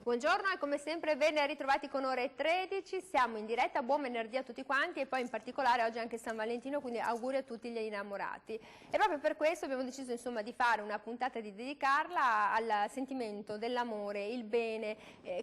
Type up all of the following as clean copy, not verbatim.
Buongiorno e come sempre ben ritrovati con ore 13, siamo in diretta, buon venerdì a tutti quanti e poi in particolare oggi anche San Valentino, quindi auguri a tutti gli innamorati. E proprio per questo abbiamo deciso insomma di fare una puntata, di dedicarla al sentimento dell'amore, il bene,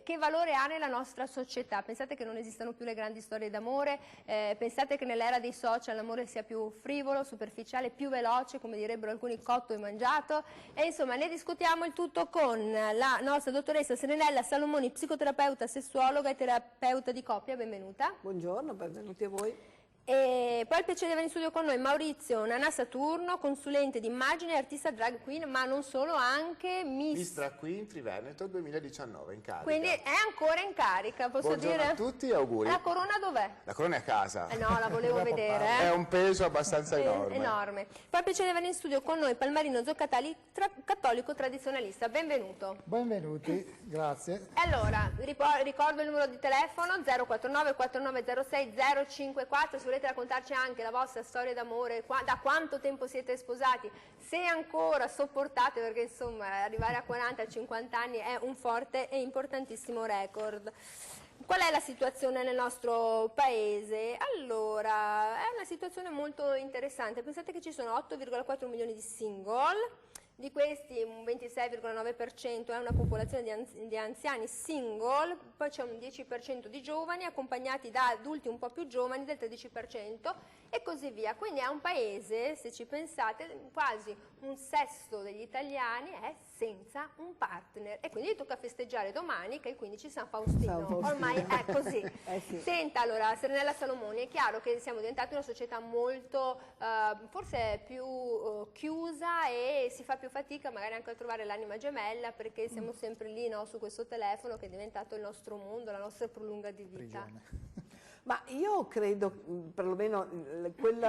che valore ha nella nostra società. Pensate che non esistano più le grandi storie d'amore, pensate che nell'era dei social l'amore sia più frivolo, superficiale, più veloce, come direbbero alcuni, cotto e mangiato, e insomma ne discutiamo il tutto con la nostra dottoressa Serenella Salomoni, psicoterapeuta, sessuologa e terapeuta di coppia. Benvenuta. Buongiorno, benvenuti a voi. E poi il piacere di avere in studio con noi Maurizio Nana Saturno, consulente di immagine e artista drag queen, ma non solo, anche Miss Drag Queen Triveneto 2019 in carica. Quindi è ancora in carica, posso Buongiorno dire? a tutti e auguri. La corona dov'è? La corona è a casa. No, la volevo vedere. È un peso abbastanza enorme. Enorme. Poi il piacere di avere in studio con noi Palmarino Zoccatali, cattolico tradizionalista. Benvenuto. Benvenuti, grazie. Allora, ricordo il numero di telefono 049 4906 054, se volete raccontarci anche la vostra storia d'amore, da quanto tempo siete sposati, se ancora sopportate, perché insomma arrivare a 40, 50 anni è un forte e importantissimo record. Qual è la situazione nel nostro paese? Allora, è una situazione molto interessante. Pensate che ci sono 8,4 milioni di single. Di questi un 26,9% è una popolazione di anziani single, poi c'è un 10% di giovani accompagnati da adulti un po' più giovani del 13% e così via. Quindi è un paese, se ci pensate, quasi un sesto degli italiani è senza un partner e quindi tocca festeggiare domani che è il 15 San Faustino. Ormai è così. Sì. Senta, allora, Serenella Salomoni, è chiaro che siamo diventati una società molto, forse più chiusa e si fa più fatica magari anche a trovare l'anima gemella perché siamo sempre lì, no, su questo telefono che è diventato il nostro mondo, la nostra prolunga di vita. Ma io credo, perlomeno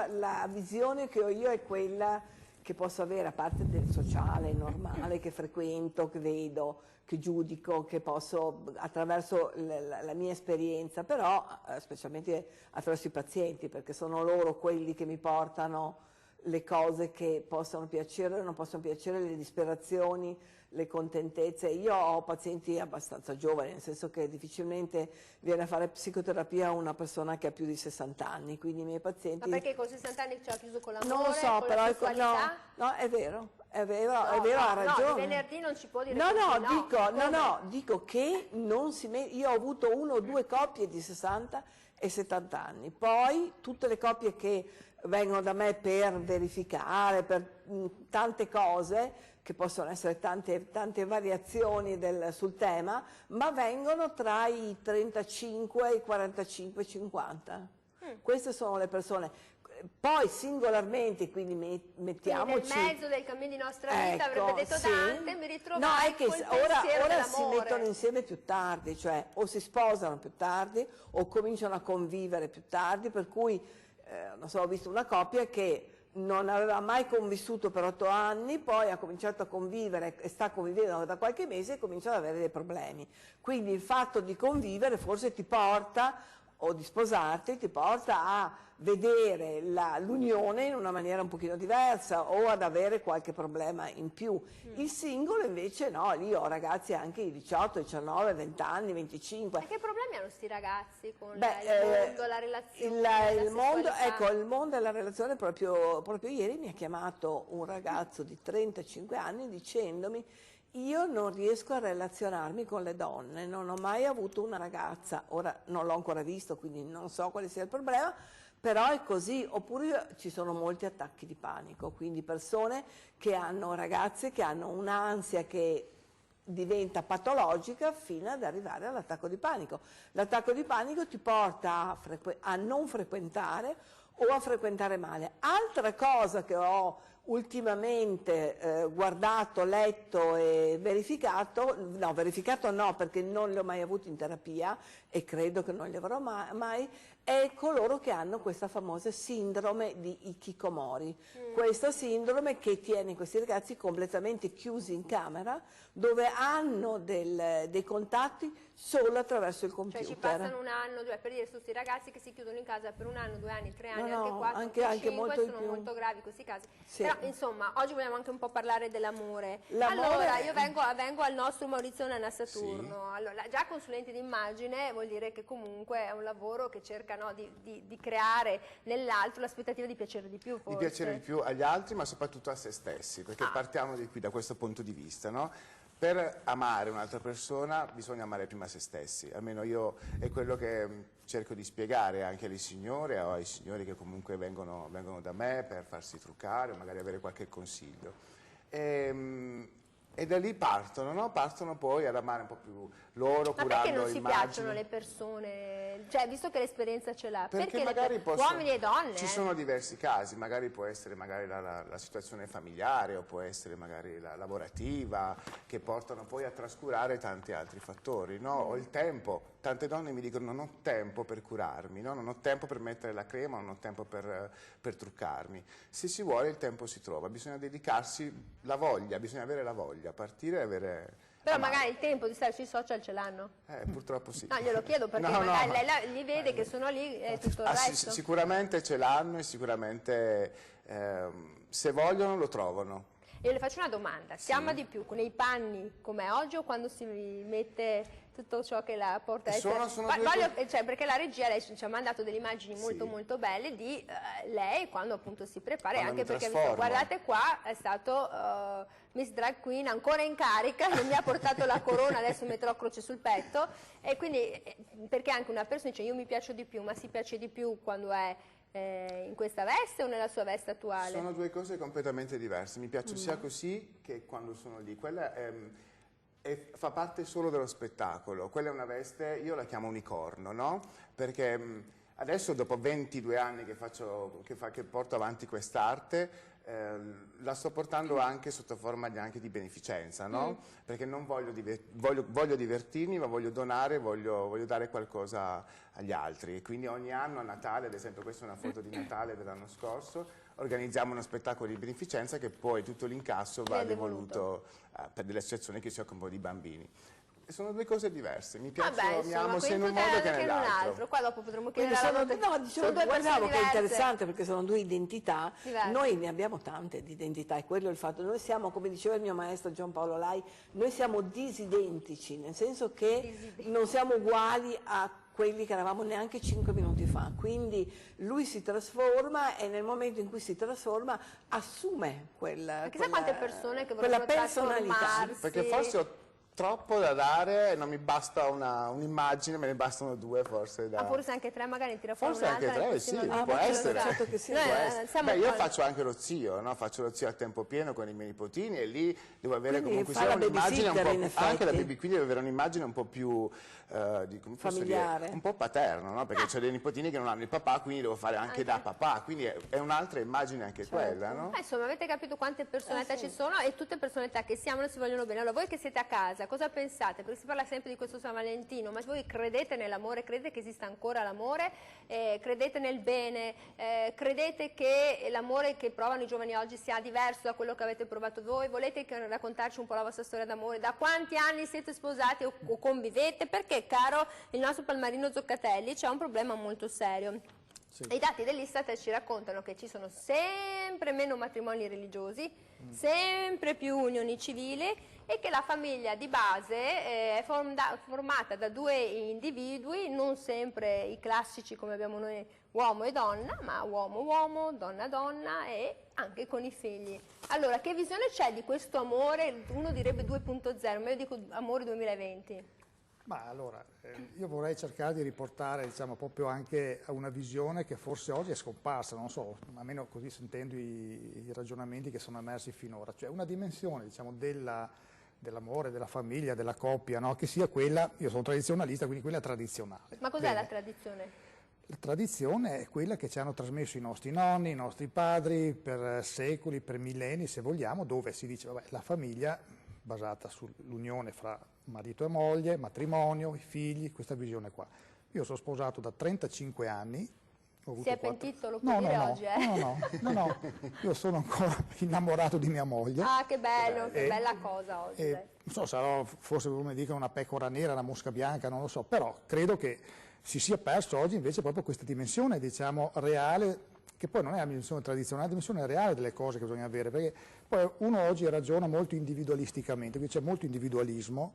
la visione che ho io è quella che posso avere, a parte del sociale, normale, che frequento, che vedo, che giudico, che posso attraverso la mia esperienza, però specialmente attraverso i pazienti, perché sono loro quelli che mi portano le cose che possono piacere o non possono piacere, le disperazioni, le contentezze. Io ho pazienti abbastanza giovani, nel senso che difficilmente viene a fare psicoterapia una persona che ha più di 60 anni, quindi i miei pazienti... Ma perché con 60 anni ci ha chiuso con l'amore, non lo so, con però la sessualità? no, è vero, ha ragione. No, venerdì non ci può dire dico che non si io ho avuto 1 o 2 coppie di 60 e 70 anni, poi tutte le coppie che vengono da me per verificare, per tante cose, che possono essere tante variazioni sul tema, ma vengono tra i 35 e i 45 e 50. Queste sono le persone. Poi singolarmente, quindi mettiamoci... Quindi nel mezzo del cammino di nostra vita, ecco, avrebbe detto sì. Dante, mi ritrovai no, è che col pensiero ora dell'amore. si mettono insieme più tardi, cioè o si sposano più tardi o cominciano a convivere più tardi, per cui, non so, ho visto una coppia che non aveva mai convissuto per 8 anni, poi ha cominciato a convivere e sta convivendo da qualche mese e comincia ad avere dei problemi. Quindi il fatto di convivere forse ti porta, o di sposarti, ti porta a vedere l'unione in una maniera un pochino diversa o ad avere qualche problema in più. Il singolo invece no, lì ho ragazzi anche di 18, 19, 20 anni, 25. E che problemi hanno sti ragazzi con il mondo, la relazione, il mondo, ecco, il mondo e la relazione, proprio ieri mi ha chiamato un ragazzo di 35 anni dicendomi: io non riesco a relazionarmi con le donne, non ho mai avuto una ragazza, ora non l'ho ancora visto, quindi non so quale sia il problema, però è così. Oppure ci sono molti attacchi di panico, quindi persone che hanno, ragazze che hanno un'ansia che diventa patologica fino ad arrivare all'attacco di panico. L'attacco di panico ti porta a non frequentare o a frequentare male. Altra cosa che ho ultimamente guardato, letto e verificato, no, verificato no perché non li ho mai avuti in terapia e credo che non li avrò mai, è coloro che hanno questa famosa sindrome di Hikikomori, questa sindrome che tiene questi ragazzi completamente chiusi in camera dove hanno dei contatti solo attraverso il computer. Cioè ci passano 1 anno, 2, per dire, su questi ragazzi che si chiudono in casa per 1 anno, 2 anni, 3 anni, No, anche 4, anche 5, molto di sono più. molto gravi questi casi. Sì. Però insomma, oggi vogliamo anche un po' parlare dell'amore. L'amore- Allora, io vengo al nostro Maurizio Nana Saturno. Allora, già consulente d'immagine vuol dire che comunque è un lavoro che cerca, no, di creare nell'altro l'aspettativa di piacere di più, forse. Di piacere di più agli altri, ma soprattutto a se stessi, perché partiamo di qui, da questo punto di vista, no? Per amare un'altra persona bisogna amare prima se stessi, almeno io è quello che cerco di spiegare anche alle signore o ai signori che comunque vengono da me per farsi truccare o magari avere qualche consiglio. E da lì partono, no? Partono poi ad amare un po' più loro, Ma curando perché non si immagini. piacciono le persone? Cioè, visto che l'esperienza ce l'ha, Perché perché magari uomini e donne? ci sono diversi casi, magari può essere magari la situazione familiare o può essere magari la lavorativa, che portano poi a trascurare tanti altri fattori, no? O il tempo. Tante donne mi dicono non ho tempo per curarmi, no? Non ho tempo per mettere la crema, non ho tempo per truccarmi. Se si vuole il tempo si trova, bisogna dedicarsi la voglia, bisogna avere la voglia, partire e avere... Però amare. magari il tempo di stare sui social ce l'hanno. Purtroppo sì. No, glielo chiedo perché No, magari no. lei li vede che sono lì e tutto il resto. Sicuramente ce l'hanno e sicuramente se vogliono lo trovano. Io le faccio una domanda, si ama di più con i panni come oggi o quando si mette tutto ciò che la porta a essere... cioè, perché la regia lei ci ha mandato delle immagini molto molto belle di lei quando appunto si prepara, Quando anche mi perché trasformo. guardate qua è stato Miss Drag Queen ancora in carica, non mi ha portato la corona, adesso metterò croce sul petto e quindi perché anche una persona dice io mi piaccio di più, ma si piace di più quando è in questa veste o nella sua veste attuale? Sono due cose completamente diverse, mi piaccio sia così che quando sono lì. Quella fa parte solo dello spettacolo, quella è una veste, io la chiamo unicorno, no? Perché adesso dopo 22 anni che porto avanti quest'arte, la sto portando anche sotto forma anche di beneficenza, no? Perché non voglio divertirmi, ma voglio donare, voglio dare qualcosa agli altri. E quindi ogni anno a Natale, ad esempio questa è una foto di Natale dell'anno scorso, organizziamo uno spettacolo di beneficenza che poi tutto l'incasso va devoluto per delle associazioni che si occupano di bambini. E sono due cose diverse, mi piace, mi amo sia in un modo che nell'altro. Qua dopo potremmo Quindi chiedere guardavo che è interessante perché sono due identità, diverse. Noi ne abbiamo tante di identità e quello è il fatto, noi siamo, come diceva il mio maestro Gian Paolo Lai, noi siamo disidentici, nel senso che non siamo uguali a quelli che eravamo neanche 5 minuti fa, quindi lui si trasforma e nel momento in cui si trasforma assume quella chissà quante persone che quella vorrebbero personalità. trasformarsi. Perché forse ho troppo da dare, non mi basta un'immagine, me ne bastano due forse. Forse anche 3, magari tira fuori Forse anche un'altra. 3, sì, possiamo- può essere. certo che sì. Può essere. Io con- faccio anche lo zio, no? Faccio lo zio a tempo pieno con i miei nipotini e lì devo avere Quindi comunque fa sia la un'immagine babysitter, in un po', effetti. anche la baby, quindi deve avere un'immagine un po' più come posso dire, Familiare. un po' paterno, no? Perché c'ho dei nipotini che non hanno il papà, quindi devo fare anche da papà, quindi è un'altra immagine anche quella, no? Insomma, avete capito quante personalità ci sono e tutte personalità che si amano e si vogliono bene. Allora, voi che siete a casa, cosa pensate? Perché si parla sempre di questo San Valentino, ma voi credete nell'amore, credete che esista ancora l'amore, credete nel bene, credete che l'amore che provano i giovani oggi sia diverso da quello che avete provato voi? Volete raccontarci un po' la vostra storia d'amore? Da quanti anni siete sposati o convivete? Perché, caro il nostro Palmarino Zoccatelli, c'è un problema molto serio. Sì. I dati dell'Istat ci raccontano che ci sono sempre meno matrimoni religiosi, sempre più unioni civili e che la famiglia di base è formata da due individui, non sempre i classici come abbiamo noi uomo e donna, ma uomo-uomo, donna-donna e anche con i figli. Allora, che visione c'è di questo amore? Uno direbbe 2.0, ma io dico amore 2020. Ma allora, io vorrei cercare di riportare, diciamo, proprio anche a una visione che forse oggi è scomparsa, non so, almeno così sentendo i ragionamenti che sono emersi finora, cioè una dimensione, diciamo, dell'amore, della famiglia, della coppia, no? Che sia quella, io sono tradizionalista, quindi quella tradizionale. Ma cos'è la tradizione? La tradizione è quella che ci hanno trasmesso i nostri nonni, i nostri padri per secoli, per millenni se vogliamo, dove si dice vabbè, la famiglia basata sull'unione fra marito e moglie, matrimonio, i figli, questa visione qua. Io sono sposato da 35 anni. Si è pentito, lo puoi dire oggi? No, io sono ancora innamorato di mia moglie. Ah, che bello, che bella cosa oggi. Non so, sarò forse come dicono una pecora nera, una mosca bianca, non lo so, però credo che si sia perso oggi invece proprio questa dimensione, diciamo, reale, che poi non è la dimensione tradizionale, è la dimensione reale delle cose che bisogna avere, perché poi uno oggi ragiona molto individualisticamente, quindi c'è molto individualismo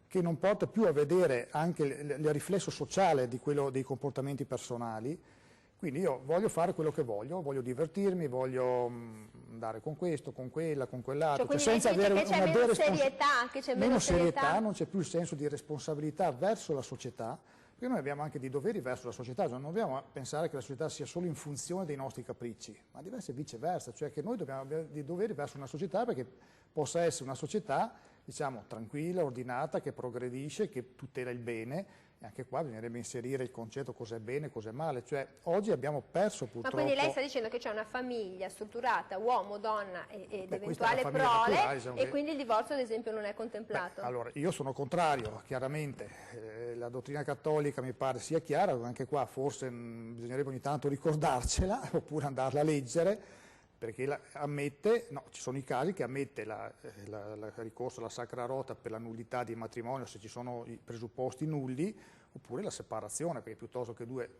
che non porta più a vedere anche il riflesso sociale di quello dei comportamenti personali. Quindi io voglio fare quello che voglio divertirmi, voglio andare con questo, con quella, con quell'altro. Cioè, senza avere che c'è meno serietà, meno serietà, non c'è più il senso di responsabilità verso la società, perché noi abbiamo anche dei doveri verso la società, cioè non dobbiamo pensare che la società sia solo in funzione dei nostri capricci, ma deve essere viceversa, cioè che noi dobbiamo avere dei doveri verso una società perché possa essere una società, diciamo, tranquilla, ordinata, che progredisce, che tutela il bene. E anche qua bisognerebbe inserire il concetto cos'è bene e cos'è male, cioè oggi abbiamo perso purtroppo... Ma quindi lei sta dicendo che c'è una famiglia strutturata, uomo, donna ed eventuale prole, naturale, diciamo, e quindi il divorzio ad esempio non è contemplato? Allora, io sono contrario, chiaramente, la dottrina cattolica mi pare sia chiara, anche qua forse bisognerebbe ogni tanto ricordarcela oppure andarla a leggere, perché ammette, no, ci sono i casi che ammette il ricorso alla sacra rota per la nullità di matrimonio se ci sono i presupposti nulli, oppure la separazione, perché piuttosto che due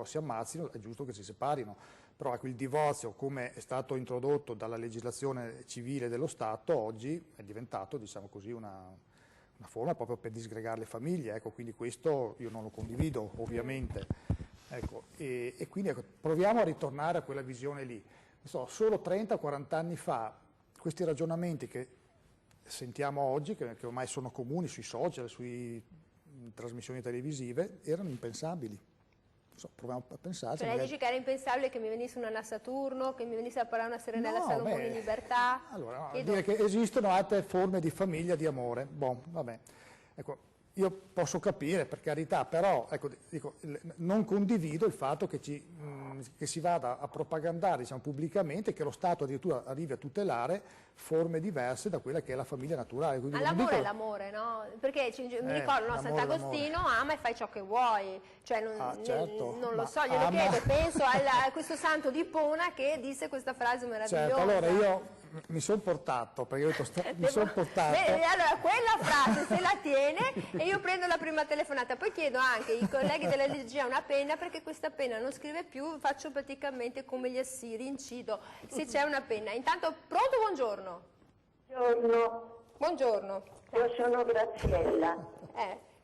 si ammazzino è giusto che si separino. Però ecco, il divorzio, come è stato introdotto dalla legislazione civile dello Stato, oggi è diventato, diciamo così, una forma proprio per disgregare le famiglie, ecco, quindi questo io non lo condivido ovviamente. Ecco, e quindi ecco, proviamo a ritornare a quella visione lì. Solo 30-40 anni fa questi ragionamenti che sentiamo oggi, che ormai sono comuni sui social, sulle trasmissioni televisive, erano impensabili. Proviamo a pensarci. Cioè, lei dice che era impensabile che mi venisse una Saturno, che mi venisse a parlare una Serenella Salomone in libertà? Allora, dire che esistono altre forme di famiglia, di amore. Vabbè. Ecco, io posso capire, per carità, però ecco, dico, non condivido il fatto che si vada a propagandare, diciamo, pubblicamente, che lo Stato addirittura arrivi a tutelare forme diverse da quella che è la famiglia naturale. Ma l'amore è l'amore, no? Perché mi ricordo, no, Sant'Agostino ama e fai ciò che vuoi, cioè non lo so, glielo chiedo, penso a questo santo di Ipona che disse questa frase meravigliosa. Certo, allora io mi sono portato, perché mi sono portato. Bene, allora quella frase se la tiene e io prendo la prima telefonata, poi chiedo anche ai colleghi della regia una penna, perché questa penna non scrive più, faccio praticamente come gli assiri, incido se c'è una penna. Intanto, pronto, buongiorno. Buongiorno. Buongiorno. Io sono Graziella.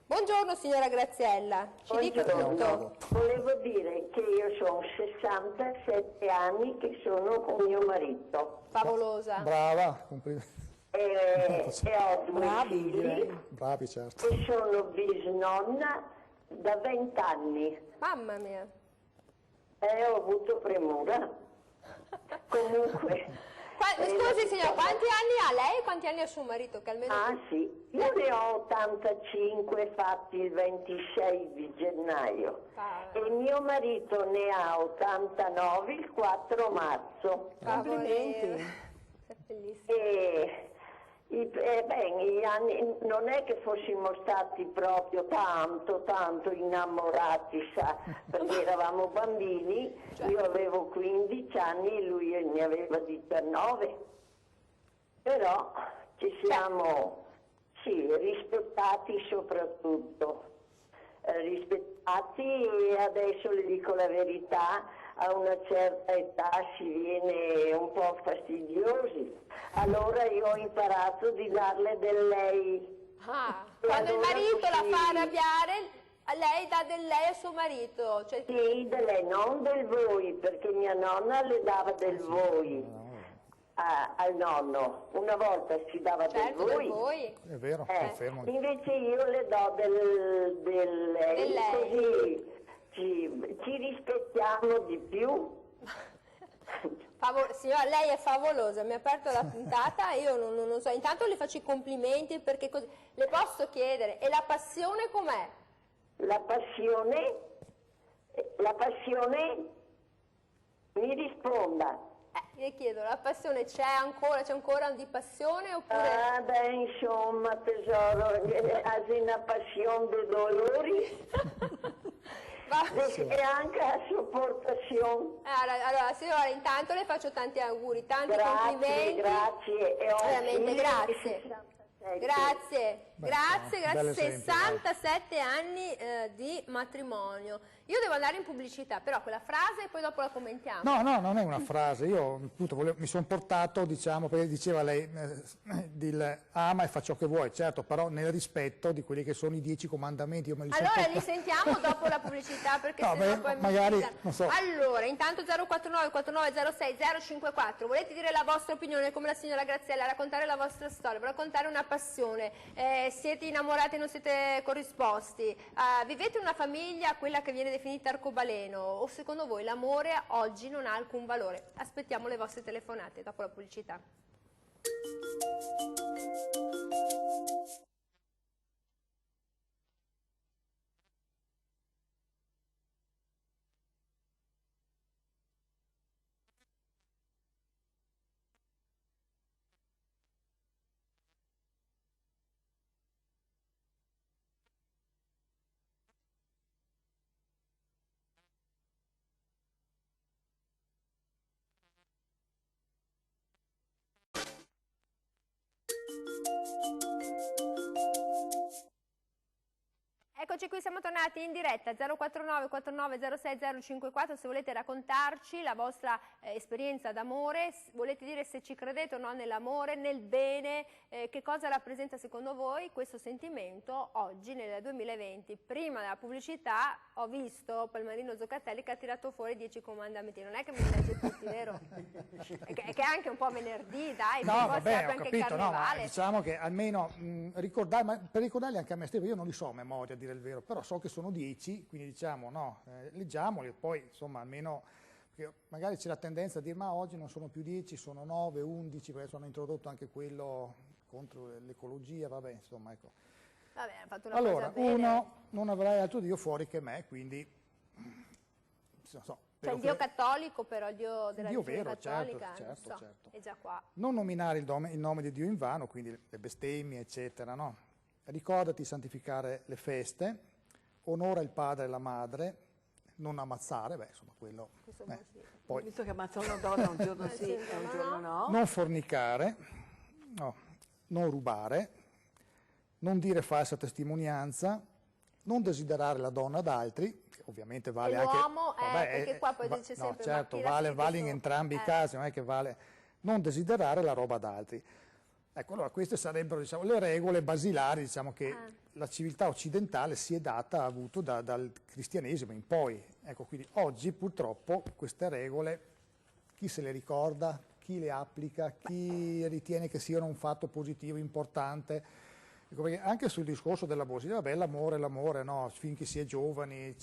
Buongiorno signora Graziella, ci dica tutto. Volevo dire che io sono 67 anni che sono con mio marito. Favolosa. Brava, complimenti. E ho due figli. Bravi, certo. E sono bisnonna da 20 anni. Mamma mia. E ho avuto premura. Comunque... Scusi signora, quanti anni ha lei e quanti anni ha suo marito? Che almeno... Ah sì, io ne ho 85 fatti il 26 di gennaio e mio marito ne ha 89 il 4 marzo. Complimenti. È bellissimo. Gli anni non è che fossimo stati proprio tanto innamorati, sa, perché eravamo bambini, io avevo 15 anni e lui ne aveva 19, però ci siamo rispettati soprattutto, rispettati, e adesso le dico la verità, a una certa età si viene un po' fastidiosi, allora io ho imparato di darle del lei. Quando il marito la fa arrabbiare, lei dà del lei a suo marito? Cioè... Sì, del lei, non del voi, perché mia nonna le dava del voi al nonno, una volta si dava del voi. È vero, confermo. Invece io le do del lei, così ci rispettiamo di più. Signora, lei è favolosa, mi ha aperto la puntata e io non so, intanto le faccio i complimenti perché così. Le posso chiedere, e la passione com'è? La passione La passione? Mi risponda. Le chiedo, la passione c'è ancora di passione oppure... Ah, beh, insomma, tesoro, hai una passione dei dolori e anche la sopportazione. Allora, signora, intanto le faccio tanti auguri, tanti complimenti. Grazie, e veramente grazie. Grazie, Beh, grazie, esempio, 67 anni di matrimonio. Io devo andare in pubblicità, però quella frase e poi dopo la commentiamo. No, non è una frase, io appunto mi sono portato, diciamo, perché diceva lei, ama e fa ciò che vuoi, certo, però nel rispetto di quelli che sono i 10 comandamenti. Io me li Allora li sentiamo dopo la pubblicità, perché no, sennò poi magari, non so. Allora, intanto 049 4906 054, volete dire la vostra opinione come la signora Graziella, raccontare la vostra storia, raccontare una passione, siete innamorati e non siete corrisposti, vivete una famiglia, quella che viene definita arcobaleno, o secondo voi l'amore oggi non ha alcun valore? Aspettiamo le vostre telefonate dopo la pubblicità. Eccoci qui, siamo tornati in diretta 049 4906 054, se volete raccontarci la vostra esperienza d'amore, volete dire se ci credete o no nell'amore, nel bene, che cosa rappresenta secondo voi questo sentimento oggi nel 2020. Prima della pubblicità ho visto Palmarino Zoccatelli che ha tirato fuori 10 comandamenti, non è che me li legge tutti, vero? È che è anche un po' venerdì, dai, no, vabbè, ho anche capito, no, ma carnevale. diciamo che almeno per ricordarli anche a me stesso, io non li so a memoria a dire il vero, però so che sono 10, quindi diciamo no, leggiamoli e poi insomma almeno, perché magari c'è la tendenza a dire ma oggi non sono più 10, sono 9, 11, perché hanno introdotto anche quello contro l'ecologia, vabbè, insomma, ecco. Vabbè, ha fatto una Allora, cosa bene. uno, non avrai altro Dio fuori che me, quindi non so. Cioè il Dio cattolico, però il Dio della Dio religione vero, cattolica, certo, non so, certo. è già qua. Non nominare il nome di Dio in vano, quindi le bestemmie, eccetera, no? Ricordati di santificare le feste, onora il padre e la madre, non ammazzare, beh, insomma, quello. Sì. Poi, Visto che ammazzare una donna un giorno sì e un giorno no. non fornicare, no, non rubare, non dire falsa testimonianza, non desiderare la donna d'altri, che ovviamente vale e anche... l'uomo, perché qua poi dice sempre... No, certo, ma vale in entrambi i casi, non è che vale... Non desiderare la roba d'altri. Ecco, allora queste sarebbero, diciamo, le regole basilari, diciamo, che la civiltà occidentale si è data, ha avuto dal cristianesimo in poi. Ecco, quindi oggi purtroppo queste regole, chi se le ricorda, chi le applica, chi ritiene che siano un fatto positivo, importante. Ecco, perché anche sul discorso dell'amore, vabbè, l'amore, no, finché si è giovani,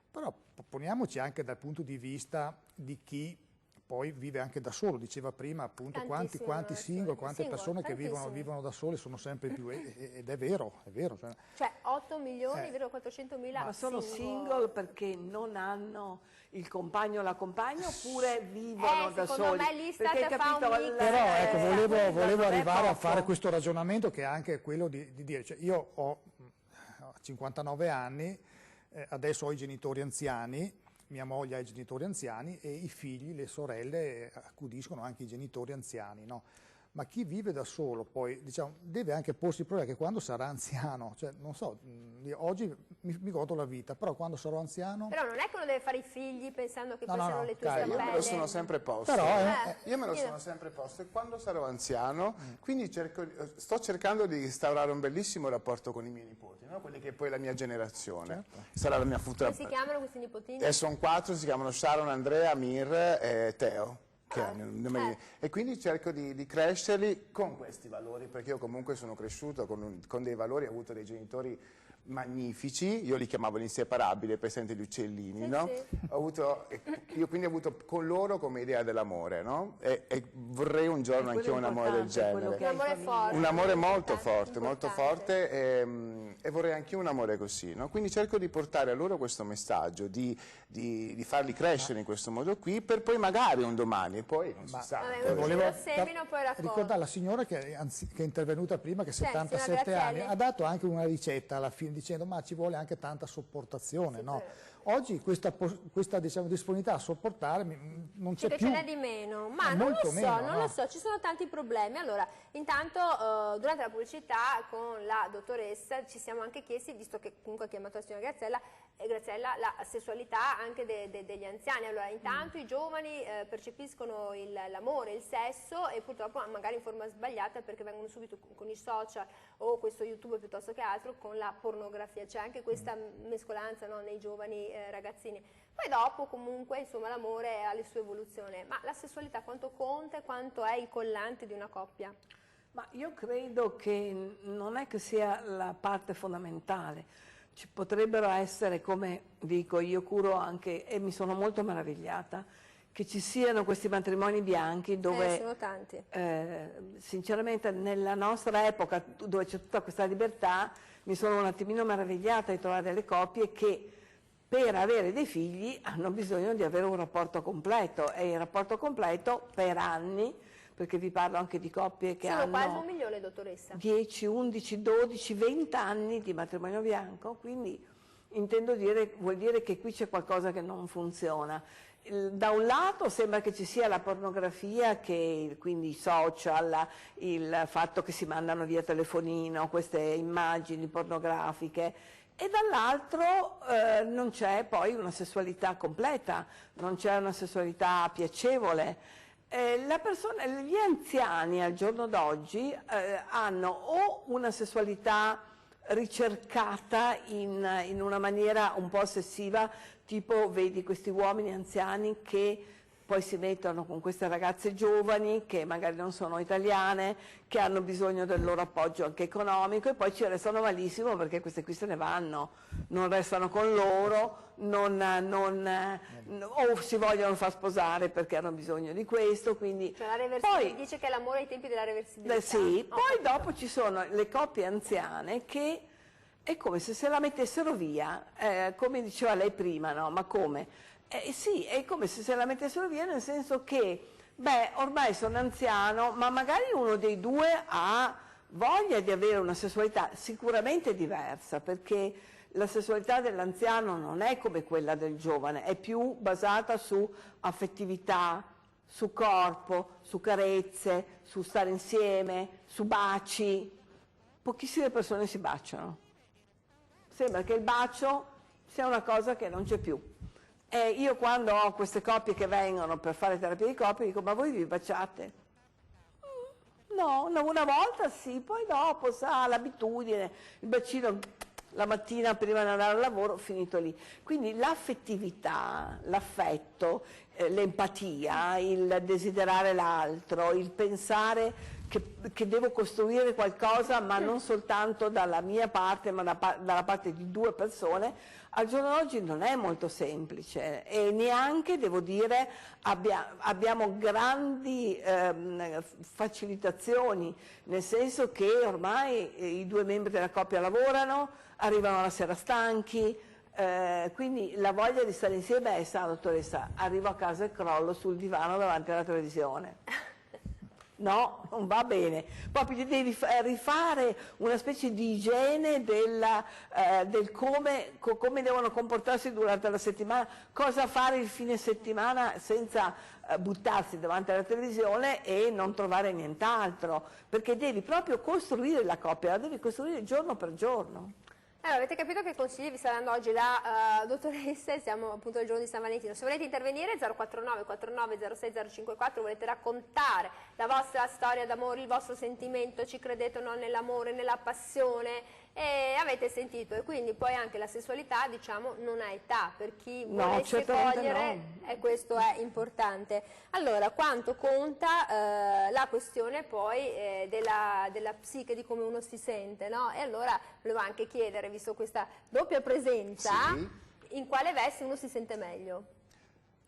però poniamoci anche dal punto di vista di chi poi vive anche da solo, diceva prima appunto quanti single, quante persone che vivono da sole sono sempre più, ed è vero. Cioè 8 milioni, 400.000 Ma sono single perché non hanno il compagno o la compagna oppure vivono da soli? Secondo me lì state a fare un mix. Però ecco, volevo arrivare a fare questo ragionamento che è anche quello di dire, cioè io ho 59 anni, adesso ho i genitori anziani, mia moglie ha i genitori anziani e i figli, le sorelle accudiscono anche i genitori anziani, no? Ma chi vive da solo poi, diciamo, deve anche porsi il problema che quando sarà anziano, cioè non so, oggi mi godo la vita, però quando sarò anziano... Però non è che uno deve fare i figli pensando che poi siano le tue Io me lo stampelle. sono sempre posto. Però, io me lo sono sempre posto e quando sarò anziano, quindi sto cercando di instaurare un bellissimo rapporto con i miei nipoti, no? Quelli che poi è la mia generazione. Sarà la mia futura... Come si chiamano questi nipotini? Sono 4, si chiamano Sharon, Andrea, Mir e Teo. E quindi cerco di crescerli con questi valori, perché io comunque sono cresciuto con dei valori, ho avuto dei genitori magnifici, io li chiamavo gli inseparabili, presente gli uccellini, no? Io quindi ho avuto con loro come idea dell'amore, no? E vorrei un giorno anch'io un amore del genere. Un amore forte. Un amore molto forte, molto forte, e vorrei anche un amore così, no? Quindi cerco di portare a loro questo messaggio, di farli crescere in questo modo qui, per poi magari un domani, poi non si sa. Vabbè, Volevo semino, poi ricordare la signora che è intervenuta prima, che ha 77 anni, ha dato anche una ricetta alla fine dicendo ma ci vuole anche tanta sopportazione, no? Oggi questa diciamo, disponibilità a sopportare non c'è più. Ce n'è di meno, ma non lo so, ci sono tanti problemi. Allora, intanto durante la pubblicità con la dottoressa ci siamo anche chiesti, visto che comunque ha chiamato la signora Graziella, la sessualità anche degli anziani. Allora, intanto i giovani percepiscono l'amore, il sesso e purtroppo magari in forma sbagliata perché vengono subito con i social o questo YouTube piuttosto che altro con la pornografia. C'è anche questa mescolanza, no, nei giovani ragazzini. Poi dopo comunque insomma l'amore ha le sue evoluzioni. Ma la sessualità quanto conta e quanto è il collante di una coppia? Ma io credo che non è che sia la parte fondamentale. Ci potrebbero essere, come dico, io curo anche, e mi sono molto meravigliata, che ci siano questi matrimoni bianchi dove, sono tanti. Sinceramente, nella nostra epoca, dove c'è tutta questa libertà, mi sono un attimino meravigliata di trovare delle coppie che per avere dei figli hanno bisogno di avere un rapporto completo, e il rapporto completo per anni, perché vi parlo anche di coppie che Sono quasi hanno 1 milione, dottoressa. 10, 11, 12, 20 anni di matrimonio bianco, quindi intendo dire, vuol dire che qui c'è qualcosa che non funziona. Da un lato sembra che ci sia la pornografia, quindi i social, il fatto che si mandano via telefonino queste immagini pornografiche, e dall'altro non c'è poi una sessualità completa, non c'è una sessualità piacevole. Gli anziani al giorno d'oggi hanno o una sessualità ricercata in una maniera un po' ossessiva, tipo vedi questi uomini anziani che poi si mettono con queste ragazze giovani che magari non sono italiane, che hanno bisogno del loro appoggio anche economico, e poi ci restano malissimo perché queste qui se ne vanno, non restano con loro, o si vogliono far sposare perché hanno bisogno di questo, quindi Cioè poi, dice che l'amore ai tempi della reversibilità. sì, poi dopo ci sono le coppie anziane che è come se la mettessero via, come diceva lei prima, no? Ma come? Sì, è come se la mettessero via, nel senso che, ormai sono anziano, ma magari uno dei due ha voglia di avere una sessualità sicuramente diversa, perché la sessualità dell'anziano non è come quella del giovane, è più basata su affettività, su corpo, su carezze, su stare insieme, su baci. Pochissime persone si baciano. Sembra che il bacio sia una cosa che non c'è più. E io quando ho queste coppie che vengono per fare terapia di coppia dico: ma voi vi baciate? No, una volta sì, poi dopo sa, l'abitudine, il bacino la mattina prima di andare al lavoro, finito lì. Quindi l'affettività, l'affetto, l'empatia, il desiderare l'altro, il pensare che devo costruire qualcosa, ma non soltanto dalla mia parte, ma dalla parte di due persone, al giorno d'oggi non è molto semplice, e neanche, devo dire, abbiamo grandi facilitazioni, nel senso che ormai i due membri della coppia lavorano, arrivano la sera stanchi, quindi la voglia di stare insieme è: sa, dottoressa, arrivo a casa e crollo sul divano davanti alla televisione. No, non va bene. Proprio devi rifare una specie di igiene del come devono comportarsi durante la settimana, cosa fare il fine settimana senza buttarsi davanti alla televisione e non trovare nient'altro, perché devi proprio costruire la coppia, la devi costruire giorno per giorno. Allora, avete capito che consigli vi sta dando oggi la dottoressa, siamo appunto al giorno di San Valentino. Se volete intervenire 049 49 06 054, volete raccontare la vostra storia d'amore, il vostro sentimento, ci credete o no nell'amore, nella passione, e avete sentito, e quindi poi anche la sessualità, diciamo, non ha età, per chi volesse cogliere, no. E questo è importante. Allora, quanto conta la questione poi della psiche, di come uno si sente, no? E allora volevo anche chiedere, visto questa doppia presenza, sì, in quale veste uno si sente meglio,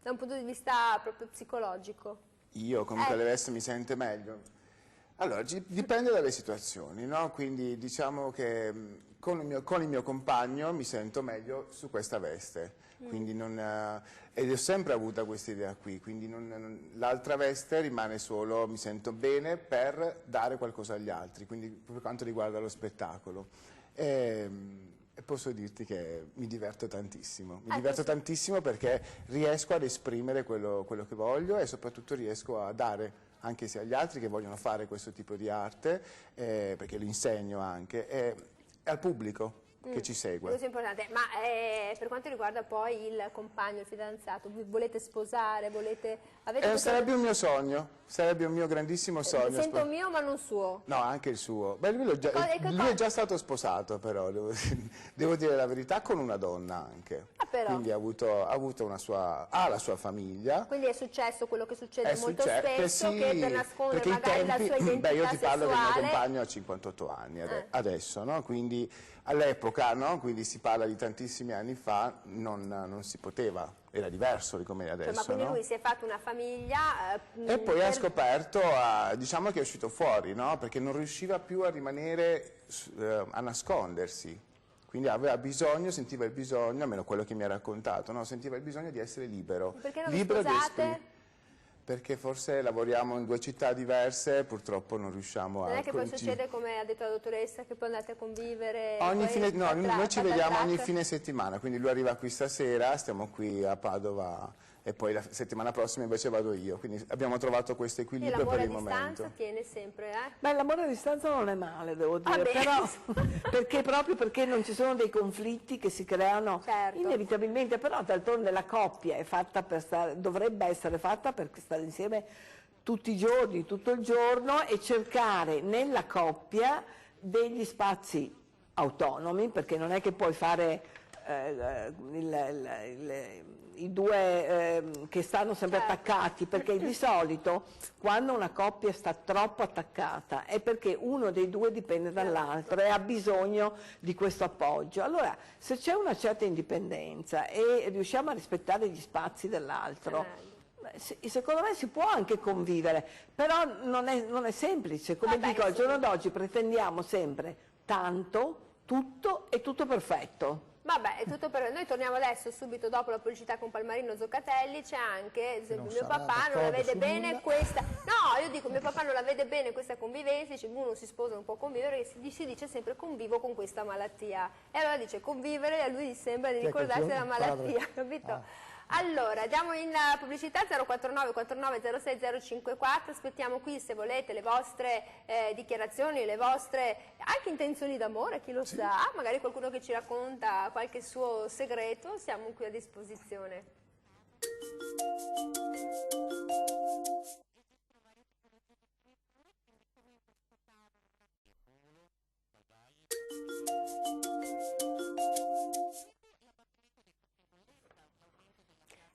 da un punto di vista proprio psicologico? Io con quale veste mi sento meglio? Allora, dipende dalle situazioni, no? Quindi diciamo che con il mio compagno mi sento meglio su questa veste, quindi ed ho sempre avuto questa idea qui, quindi l'altra veste rimane solo, mi sento bene per dare qualcosa agli altri, quindi per quanto riguarda lo spettacolo. E posso dirti che mi diverto tantissimo, perché riesco ad esprimere quello che voglio e soprattutto riesco a dare anche se agli altri che vogliono fare questo tipo di arte, perché lo insegno anche, e al pubblico che ci segue. Questo è importante, ma per quanto riguarda poi il compagno, il fidanzato, volete sposare, sarebbe un mio sogno, sarebbe un mio grandissimo sogno. Sento mio ma non suo. No, anche il suo. Beh, lui è già stato sposato però, devo dire la verità, con una donna anche. Quindi ha avuto la sua famiglia. Quindi è successo quello che succede molto spesso, che per nascondere magari la sua identità io ti parlo sessuale... del mio compagno ha 58 anni adesso, no? Quindi all'epoca, no? Quindi si parla di tantissimi anni fa, non si poteva, era diverso di come è adesso. Ma quindi no? lui si è fatto una famiglia... e poi ha scoperto, diciamo che è uscito fuori, no? Perché non riusciva più a rimanere, a nascondersi. Quindi sentiva il bisogno, almeno quello che mi ha raccontato, no? Sentiva il bisogno di essere libero. Perché non vi libero sposate? Perché forse lavoriamo in due città diverse, purtroppo non riusciamo a... Non è che poi succede, come ha detto la dottoressa, che poi andate a convivere... noi ci vediamo ogni fine settimana, quindi lui arriva qui stasera, stiamo qui a Padova e poi la settimana prossima invece vado io, quindi abbiamo trovato questo equilibrio per il momento. L'amore a distanza tiene sempre, Beh, l'amore a distanza non è male, devo dire, però proprio perché non ci sono dei conflitti che si creano inevitabilmente, però d'altronde la coppia è fatta per dovrebbe essere fatta per stare insieme tutti i giorni, tutto il giorno, e cercare nella coppia degli spazi autonomi, perché non è che puoi fare i due che stanno sempre attaccati, perché di solito quando una coppia sta troppo attaccata è perché uno dei due dipende dall'altro e ha bisogno di questo appoggio. Allora, se c'è una certa indipendenza e riusciamo a rispettare gli spazi dell'altro, secondo me si può anche convivere, però non è semplice, come dico, al giorno d'oggi pretendiamo sempre tanto, tutto e tutto perfetto. Vabbè, è tutto per... Noi torniamo adesso, subito dopo la pubblicità con Palmarino Zoccatelli. C'è anche, ad esempio, mio papà non la vede bene questa... No, io dico, mio papà non la vede bene questa convivenza, dice, uno si sposa, non può convivere, e si dice sempre convivo con questa malattia. E allora dice convivere, e a lui sembra di ricordarsi della malattia, capito? Allora, diamo in pubblicità 049 49 06 054, aspettiamo qui se volete le vostre dichiarazioni, le vostre anche intenzioni d'amore, chi lo sa, magari qualcuno che ci racconta qualche suo segreto, siamo qui a disposizione.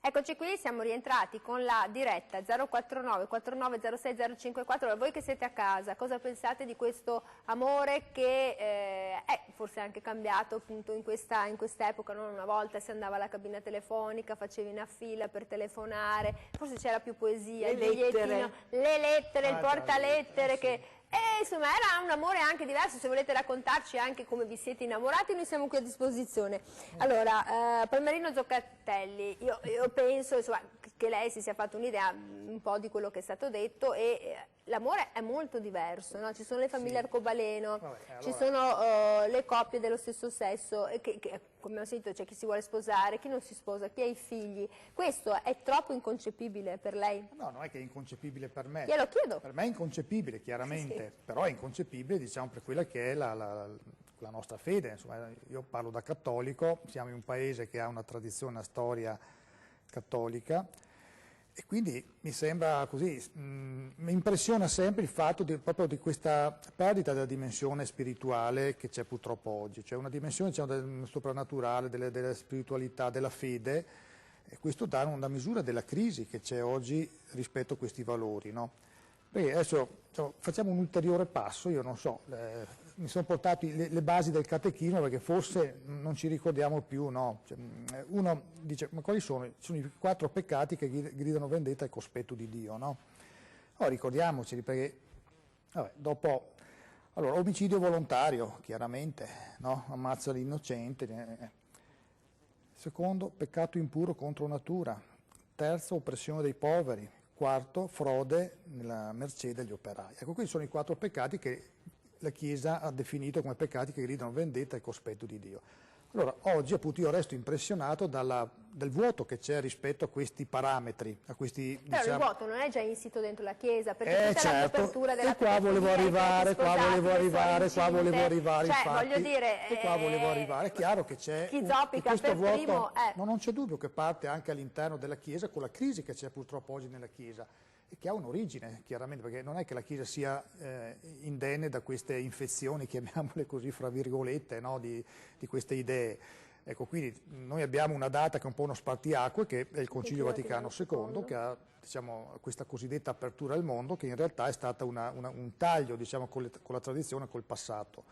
Eccoci qui, siamo rientrati con la diretta 049 49 06 054. Voi che siete a casa, cosa pensate di questo amore che è forse anche cambiato appunto in questa epoca, no? Una volta si andava alla cabina telefonica, facevi una fila per telefonare, forse c'era più poesia, le lettere, il portalettere che... insomma era un amore anche diverso. Se volete raccontarci anche come vi siete innamorati, noi siamo qui a disposizione. Allora, Palmarino Zoccatelli, io penso insomma, che lei si sia fatto un'idea un po' di quello che è stato detto, e l'amore è molto diverso, no? Ci sono le famiglie arcobaleno, ci sono le coppie dello stesso sesso, che come abbiamo sentito c'è chi si vuole sposare, chi non si sposa, chi ha i figli. Questo è troppo inconcepibile per lei? No, non è che è inconcepibile per me. Glielo chiedo. Per me è inconcepibile, chiaramente, però è inconcepibile, diciamo, per quella che è la nostra fede. Insomma, io parlo da cattolico, siamo in un paese che ha una tradizione, una storia cattolica, e quindi mi sembra così, mi impressiona sempre il fatto proprio di questa perdita della dimensione spirituale che c'è purtroppo oggi, cioè una dimensione, diciamo, del soprannaturale, della spiritualità, della fede, e questo dà una misura della crisi che c'è oggi rispetto a questi valori, no? Beh, adesso facciamo un ulteriore passo, io non so, mi sono portati le basi del catechismo, perché forse non ci ricordiamo più, no? Cioè, uno dice, ma quali sono? Sono i 4 peccati che gridano vendetta e cospetto di Dio, no? Ricordiamoceli, perché Vabbè, dopo, allora, omicidio volontario, chiaramente, no? Ammazza l'innocente. Secondo, peccato impuro contro natura. Terzo, oppressione dei poveri. Quarto, frode nella mercé degli operai. Ecco, questi sono i 4 peccati che la Chiesa ha definito come peccati che gridano vendetta e cospetto di Dio. Allora, oggi appunto io resto impressionato del vuoto che c'è rispetto a questi parametri, a questi, Però diciamo, il vuoto non è già insito dentro la Chiesa, perché tutta certo, l'apertura della e qua volevo arrivare, qua volevo arrivare, cioè, infatti, voglio dire, e qua volevo arrivare. È chiaro che c'è chi zoppica questo per vuoto, primo ma non c'è dubbio che parte anche all'interno della Chiesa con la crisi che c'è purtroppo oggi nella Chiesa e che ha un'origine, chiaramente, perché non è che la Chiesa sia indenne da queste infezioni, chiamiamole così, fra virgolette, no, di queste idee. Ecco, quindi noi abbiamo una data che è un po' uno spartiacque, che è il Concilio Vaticano II, che ha, diciamo, questa cosiddetta apertura al mondo, che in realtà è stata un taglio, diciamo, con la tradizione, col passato.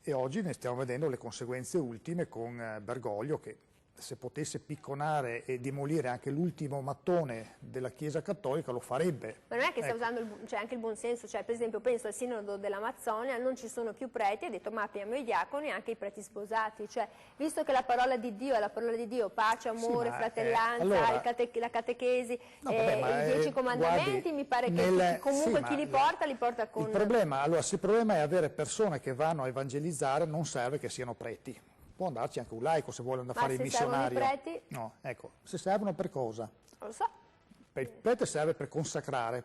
E oggi ne stiamo vedendo le conseguenze ultime con Bergoglio, che se potesse picconare e demolire anche l'ultimo mattone della Chiesa Cattolica lo farebbe. Ma non è che sta usando anche il buon senso, cioè per esempio penso al Sinodo dell'Amazzonia, non ci sono più preti, ha detto ma apriamo i diaconi e anche i preti sposati, cioè visto che la parola di Dio è la parola di Dio, pace, amore, fratellanza, allora, la catechesi, no, vabbè, i 10 comandamenti, guardi, mi pare che comunque chi li porta con... Il problema è avere persone che vanno a evangelizzare, non serve che siano preti. Può andarci anche un laico se vuole andare a fare il missionario. Ma se servono i preti? No, ecco, se servono per cosa? Non lo so. Il prete serve per consacrare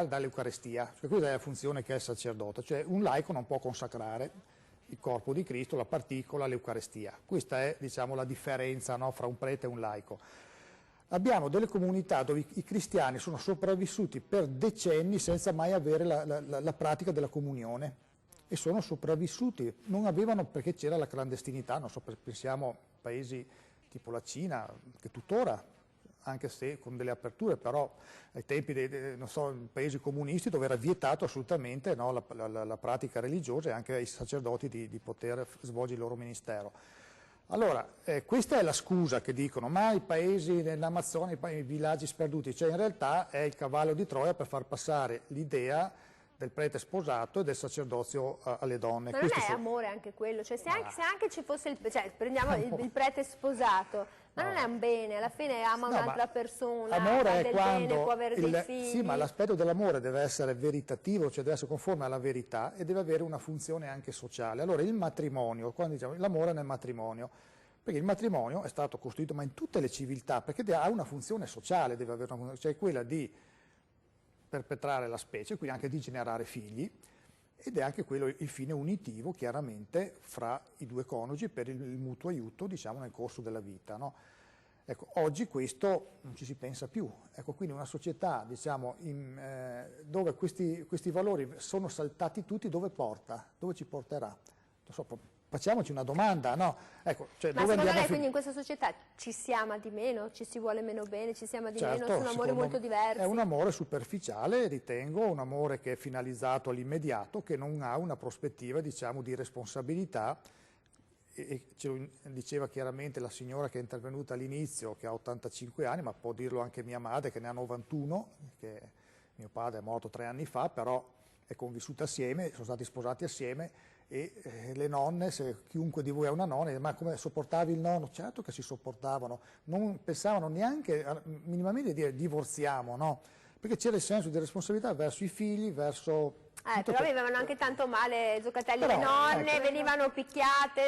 dall'Eucarestia, cioè questa è la funzione che ha il sacerdote, cioè un laico non può consacrare il corpo di Cristo, la particola, l'Eucarestia. Questa è, diciamo, la differenza, no, fra un prete e un laico. Abbiamo delle comunità dove i cristiani sono sopravvissuti per decenni senza mai avere la pratica della comunione. E sono sopravvissuti, non avevano, perché c'era la clandestinità, non so, pensiamo a paesi tipo la Cina, che tuttora, anche se con delle aperture, però ai tempi dei paesi comunisti dove era vietato assolutamente, no, la pratica religiosa e anche ai sacerdoti di poter svolgere il loro ministero. Allora, questa è la scusa che dicono, ma i paesi nell'Amazzonia, i villaggi sperduti, cioè in realtà è il cavallo di Troia per far passare l'idea del prete sposato e del sacerdozio alle donne. Ma non è amore anche quello? Cioè se anche ci fosse prendiamo il prete sposato, ma non è un bene, alla fine ama un'altra persona, amore è quando bene, può avere dei figli. Sì, ma l'aspetto dell'amore deve essere veritativo, cioè deve essere conforme alla verità e deve avere una funzione anche sociale. Allora il matrimonio, quando diciamo l'amore nel matrimonio, perché il matrimonio è stato costruito ma in tutte le civiltà, perché ha una funzione sociale, deve avere una funzione, cioè quella di perpetrare la specie, quindi anche di generare figli, ed è anche quello il fine unitivo chiaramente fra i due coniugi per il mutuo aiuto, diciamo, nel corso della vita, no? Ecco, oggi questo non ci si pensa più, ecco, quindi una società, diciamo, dove questi valori sono saltati tutti, dove porta? Dove ci porterà? Non so, facciamoci una domanda, no? Ecco, cioè, ma dove secondo lei andiamo quindi in questa società ci si ama di meno, ci si vuole meno bene, ci si ama di certo, meno, sono amori molto diversi? È un amore superficiale, ritengo, un amore che è finalizzato all'immediato, che non ha una prospettiva, diciamo, di responsabilità, e ce lo diceva chiaramente la signora che è intervenuta all'inizio, che ha 85 anni, ma può dirlo anche mia madre che ne ha 91, che mio padre è morto 3 anni fa, però è convissuta assieme, sono stati sposati assieme, e le nonne, se chiunque di voi ha una nonna, ma come sopportavi il nonno? Certo che si sopportavano, non pensavano neanche minimamente di dire divorziamo, no? Perché c'era il senso di responsabilità verso i figli, verso... però vivevano anche tanto male Zoccatelli, le nonne venivano picchiate,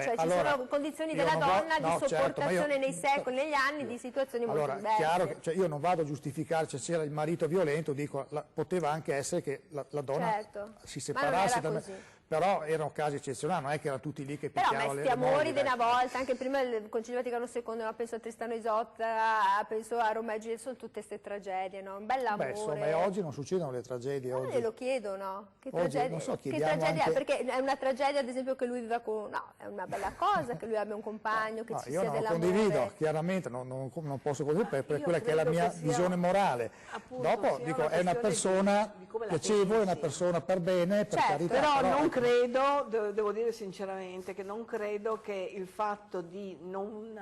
cioè ci sono condizioni della donna di sopportazione nei secoli, negli anni, di situazioni molto diverse. Chiaro che, cioè, io non vado a giustificare, cioè c'era il marito violento, dico, poteva anche essere che la donna si separasse da me. Però erano casi eccezionali, non è che erano tutti lì che picchiavano le mogli. Però amori di una volta, anche prima del Concilio Vaticano II, penso a Tristano Isotta, penso a Romeo e Giulietta, sono tutte queste tragedie, no? Un bell'amore. Beh, insomma, e oggi non succedono le tragedie. Ma glielo chiedono, che oggi, tragedia, non so, che tragedia anche... è? Perché è una tragedia ad esempio che lui viva con... No, è una bella cosa che lui abbia un compagno, che ci sia dell'amore. Io non lo condivido, chiaramente, non posso condividere per quella che è la mia visione morale. Dopo, dico, è una persona piacevole, è una persona per bene, per carità. Però non credo... Devo dire sinceramente che non credo che il fatto di non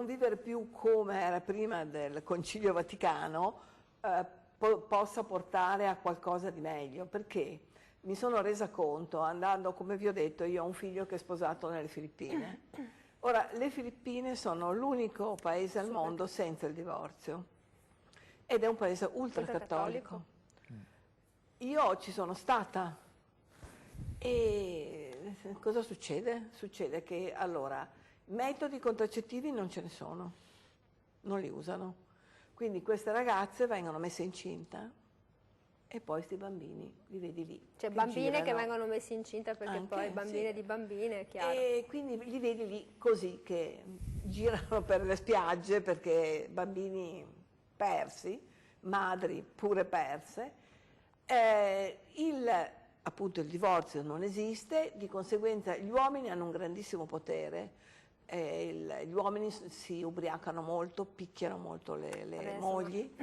vivere più come era prima del Concilio Vaticano possa portare a qualcosa di meglio, perché mi sono resa conto, andando, come vi ho detto, io ho un figlio che è sposato nelle Filippine. Ora, le Filippine sono l'unico paese al mondo senza il divorzio ed è un paese ultracattolico. Io ci sono stata e cosa succede? Succede che allora metodi contraccettivi non ce ne sono, non li usano. Quindi queste ragazze vengono messe incinta e poi questi bambini li vedi lì. Cioè bambine girano. che vengono messe incinta perché Anche, poi bambine sì. di bambine, è chiaro. E quindi li vedi lì così che girano per le spiagge perché bambini persi, madri pure perse. Appunto il divorzio non esiste, di conseguenza gli uomini hanno un grandissimo potere. Gli uomini si ubriacano molto, picchiano molto le mogli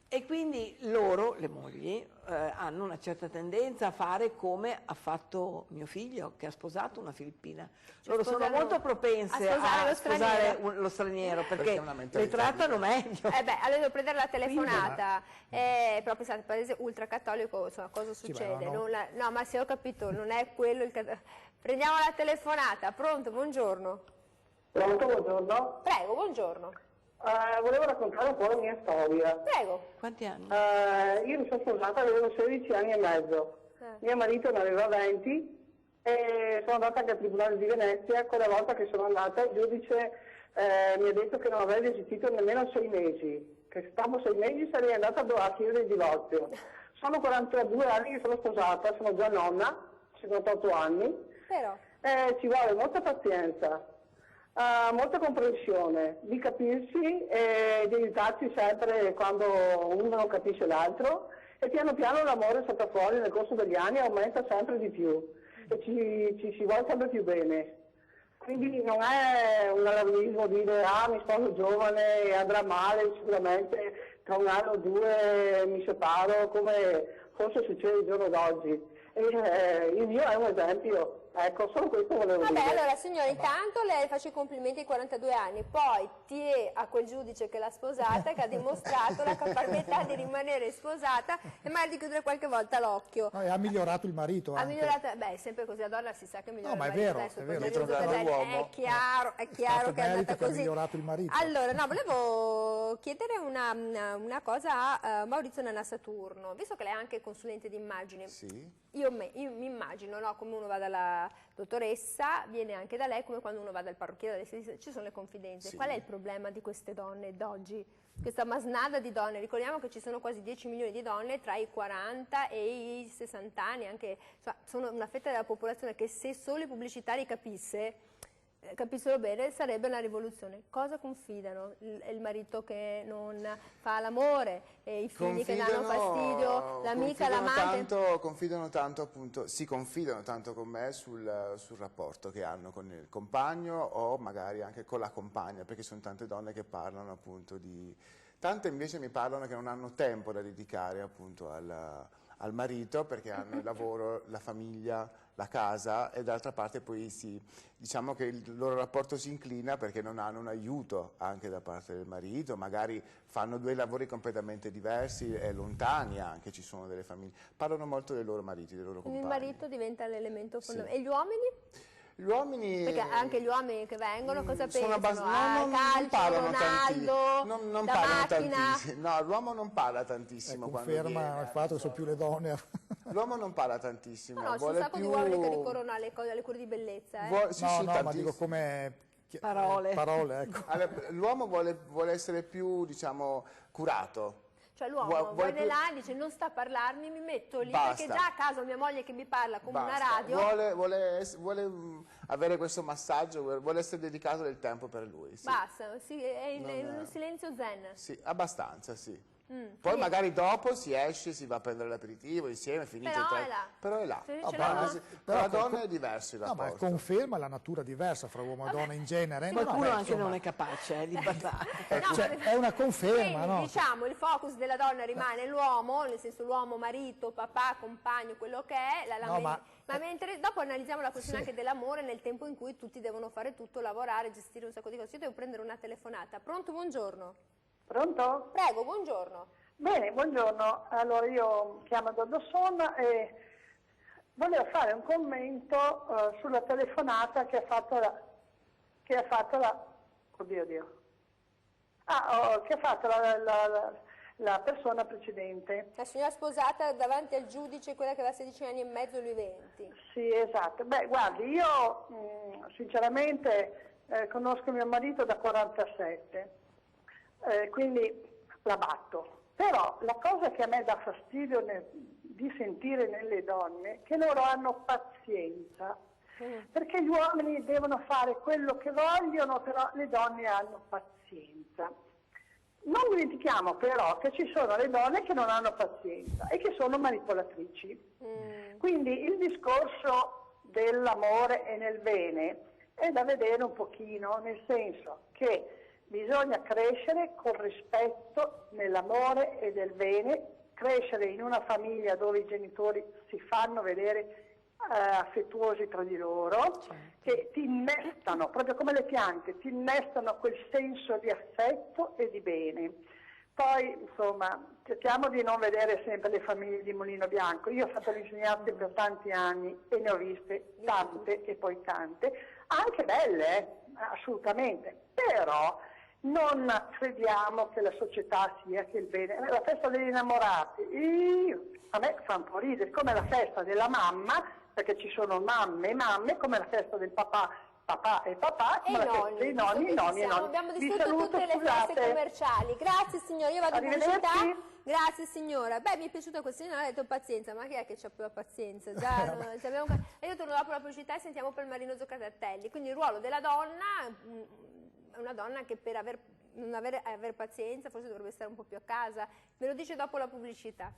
e quindi loro, le mogli, hanno una certa tendenza a fare come ha fatto mio figlio che ha sposato una filippina. Loro sono molto propense a sposare lo straniero perché le trattano meglio. Allora devo prendere la telefonata, però pensate, paese ultracattolico, insomma, cosa succede? No, ma se ho capito, non è quello Prendiamo la telefonata, pronto, buongiorno. Pronto, buongiorno. Prego, buongiorno. Volevo raccontare un po' la mia storia. Prego. Quanti anni? Io mi sono sposata, avevo 16 anni e mezzo. Mio marito ne aveva 20 e sono andata anche al Tribunale di Venezia. Quella volta che sono andata il giudice mi ha detto che non avrei resistito nemmeno 6 mesi, che stavo 6 mesi sarei andata a chiedere il divorzio. Sono 42 anni che sono sposata, sono già nonna, 58 anni. Però. Ci vuole molta pazienza. Molta comprensione, di capirsi e di aiutarsi sempre quando uno non capisce l'altro e piano piano l'amore salta fuori nel corso degli anni e aumenta sempre di più e ci si vuole sempre più bene. Quindi non è un allarmismo dire mi sposo giovane e andrà male, sicuramente tra un anno o due mi separo come forse succede il giorno d'oggi. Il mio è un esempio. Ecco, solo questo volevo dire. Allora signora, intanto le faccio i complimenti ai 42 anni, poi a quel giudice che l'ha sposata, che ha dimostrato la capacità di rimanere sposata e magari di chiudere qualche volta l'occhio. No, e ha migliorato il marito anche. È sempre così, la donna si sa che migliora No, ma il è marito, vero, adesso è vero. per Dietro l'uomo l'uomo. è chiaro che è andata che ha così. migliorato il marito. Allora, no, volevo chiedere una cosa a Maurizio Nannassaturno, visto che lei è anche consulente di immagine. Sì. Io mi immagino, no, come uno va dalla dottoressa, viene anche da lei come quando uno va dal parrucchiere, ci sono le confidenze. Sì. Qual è il problema di queste donne d'oggi? Questa masnada di donne, ricordiamo che ci sono quasi 10 milioni di donne tra i 40 e i 60 anni, anche, insomma, sono una fetta della popolazione che se solo i pubblicitari capissero bene sarebbe una rivoluzione. Cosa confidano? Il marito che non fa l'amore, i figli che danno fastidio, l'amica, l'amante? Confidano tanto appunto, si confidano tanto con me sul rapporto che hanno con il compagno o magari anche con la compagna, perché sono tante donne che parlano appunto di... Tante invece mi parlano che non hanno tempo da dedicare appunto al marito perché hanno il lavoro, la famiglia, la casa e d'altra parte poi diciamo che il loro rapporto si inclina perché non hanno un aiuto anche da parte del marito, magari fanno 2 lavori completamente diversi e lontani anche, ci sono delle famiglie, parlano molto dei loro mariti, dei loro compagni. Il marito diventa l'elemento fondamentale. Sì. E gli uomini? Gli uomini... Perché anche gli uomini che vengono cosa sono pensano? non parlano Ronaldo, non da parlano macchina? tantissimo. No, l'uomo non parla tantissimo quando Conferma viene. il fatto che sono più le donne. L'uomo non parla tantissimo. No, c'è un vuole sacco più... di uomini che ricorrono alle cure di bellezza. Sì, No, sì, no, ma tantissimo. dico come... Parole. Parole, ecco. L'uomo vuole essere più, diciamo, curato. Cioè l'uomo vuole viene là e dice non sta a parlarmi, mi metto lì, Basta. perché già a casa ho mia moglie che mi parla come una Basta. radio. Vuole avere questo massaggio, vuole essere dedicato del tempo per lui. Sì. Basta, è in un silenzio zen. Sì, abbastanza, sì. Poi magari dopo si esce, si va a prendere l'aperitivo insieme, finito Però il tempo. è là. Però è là. Se No, dice però no, per però la donna è diverso il No, ma rapporto. conferma la natura diversa fra uomo e donna in genere. No, Qualcuno beh, anche insomma, non è capace di parlare. cioè, è una conferma, Quindi, no? diciamo, il focus della donna rimane l'uomo, nel senso l'uomo, marito, papà, compagno, quello che è. No, ma mentre dopo analizziamo la questione Sì. anche dell'amore nel tempo in cui tutti devono fare tutto, lavorare, gestire un sacco di cose. Io devo prendere una telefonata. Pronto, buongiorno. Pronto? Prego, buongiorno. Bene, buongiorno. Allora io chiamo da Dossona e volevo fare un commento sulla telefonata che ha fatto la persona precedente. La signora sposata davanti al giudice, quella che aveva 16 anni e mezzo e lui 20. Sì, esatto. Beh, guardi, io sinceramente conosco mio marito da 47, quindi la batto. Però la cosa che a me dà fastidio di sentire nelle donne è che loro hanno pazienza, perché gli uomini devono fare quello che vogliono, però le donne hanno pazienza. Non dimentichiamo però che ci sono le donne che non hanno pazienza e che sono manipolatrici. Quindi il discorso dell'amore e nel bene è da vedere un pochino, nel senso che bisogna crescere col rispetto nell'amore e nel bene, crescere in una famiglia dove i genitori si fanno vedere affettuosi tra di loro, che ti innestano, proprio come le piante, ti innestano quel senso di affetto e di bene. Poi, insomma, cerchiamo di non vedere sempre le famiglie di Mulino Bianco. Io ho fatto l'insegnante per tanti anni e ne ho viste tante e poi tante, anche belle, assolutamente, però non crediamo che la società sia che il bene. La festa degli innamorati, a me fa un po' ridere, come la festa della mamma, perché ci sono mamme e mamme, come la festa del papà e papà, come la festa dei nonni e nonni. Abbiamo distrutto tutte le feste commerciali. Grazie signora, io vado in pubblicità. Grazie signora. Beh, mi è piaciuta questa signora, ha detto pazienza, ma chi è che c'ha più pazienza? Già, e io torno dopo la pubblicità e sentiamo Palmarino Zoccatelli. Quindi il ruolo della donna è una donna che per non aver pazienza forse dovrebbe stare un po' più a casa. Me lo dice dopo la pubblicità.